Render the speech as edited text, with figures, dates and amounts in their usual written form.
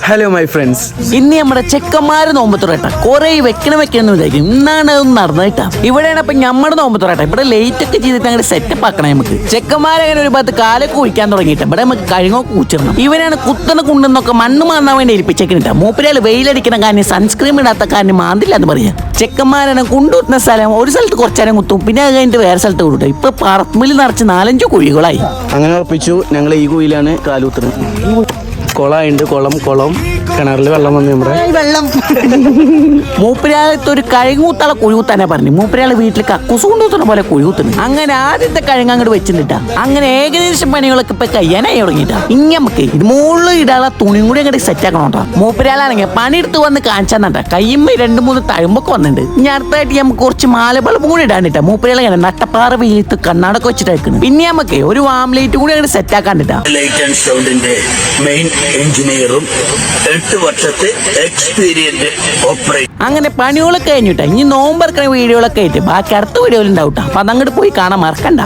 Hello my friends, ഇന്ന് നമ്മുടെ ചെക്കന്മാര് നോമ്പത്തുറേട്ട കൊറേ വെക്കണം വിചാരിക്കും. ഇന്നാണ് അത് നടന്നിട്ടാ. ഇവിടെയാണ് ഇപ്പൊ നമ്മുടെ നോമ്പത്തുറേട്ട. ഇവിടെ ലേറ്റ് ഒക്കെ ചെയ്തിട്ട് അങ്ങനെ സെറ്റപ്പ് ആക്കണം. നമുക്ക് ചെക്കന്മാരങ്ങനെ ഒരു ഭാഗത്ത് കാലൊക്കെ കുഴിക്കാൻ തുടങ്ങിയിട്ട് ഇവിടെ നമുക്ക് കഴുകോ കൂച്ചിടണം. ഇവനാണ് കുത്തണ കുണ്ടെന്നൊക്കെ മണ്ണ് മാന്നാൻ വേണ്ടി ഏൽപ്പിച്ചേക്കിട്ടാ. മൂപ്പരാള് വെയിലടിക്കണ കാരണം സൺസ്ക്രീം ഇടാത്ത കാരണം മാന്തില്ല എന്ന് പറയാം. ചെക്കന്മാരാണ് കുണ്ടുകുത്തുന്ന സ്ഥലം ഒരു സ്ഥലത്ത് കുറച്ചേരം കുത്തും, പിന്നെ അത് കഴിഞ്ഞിട്ട് വേറെ സ്ഥലത്ത് കൂട്ടും. ഇപ്പൊ പറമ്പിൽ നിറച്ച് 4-5 കുഴികളായി. അങ്ങനെ ഉറപ്പിച്ചു. ഞങ്ങൾ ഈ കുയിലാണ് കാലൂത്തുന്നത്. കുളമുണ്ട്, കുളം കിണറിൽ വെള്ളം വന്നു. നമ്മുടെ വെള്ളം മൂപ്പരാളത്ത് ഒരു കഴുകൂത്താളെ കുഴികൂത്താനാ പറഞ്ഞു. മൂപ്പരാള് വീട്ടിൽ കക്കൂസ് കൊണ്ടുകൂത്തുന്ന പോലെ കുഴികൂത്തുന്നു. അങ്ങനെ ആദ്യത്തെ കഴുങ്ങ് അങ്ങോട്ട് വെച്ചിട്ടാ. അങ്ങനെ ഏകദേശം പണികളൊക്കെ ഇപ്പൊ കയ്യാനായി തുടങ്ങിട്ടാ. ഇനി നമുക്ക് ഇത് മുകളിൽ ഇടാനുള്ള തുണിയും കൂടി അങ്ങോട്ട് സെറ്റ് ആക്കണോട്ടാ. മൂപ്പരാളാണെങ്കിൽ പണിയെടുത്ത് വന്ന് കാണിച്ചാന്നാട്ടാ. കയ്യുമ്പോ 2-3 തഴുമ്പൊക്കെ വന്നിട്ടുണ്ട്. ഇനി അടുത്തായിട്ട് നമുക്ക് കുറച്ച് മാലബൾബും കൂടി ഇടാനിട്ടാ. മൂപ്പരാളെ ഇങ്ങനെ നട്ടപ്പാറ വെയിലത്ത് കണ്ണാടൊക്കെ വെച്ചിട്ട് വെക്കുന്നത്. പിന്നെ നമുക്ക് ഒരു വാംലേറ്റ് കൂടി അങ്ങോട്ട് സെറ്റ് ആക്കാണ്ടിട്ടാ. ലൈറ്റ് ആൻഡ് സൗണ്ടിന്റെ മെയിൻ എഞ്ചിനീയറും 8 വർഷത്തെ എക്സ്പീരിയൻസ് ഓപ്പറേറ്റർ. അങ്ങനെ പണികളൊക്കെ കഴിഞ്ഞിട്ടാ. ഇനി നോമ്പറക്കണ വീഡിയോകളൊക്കെ ആയിട്ട് ബാക്കി അടുത്ത വീഡിയോയിൽ ഉണ്ടാവട്ടാ. അപ്പൊ അതങ്ങോട്ട് പോയി കാണാൻ മറക്കണ്ട.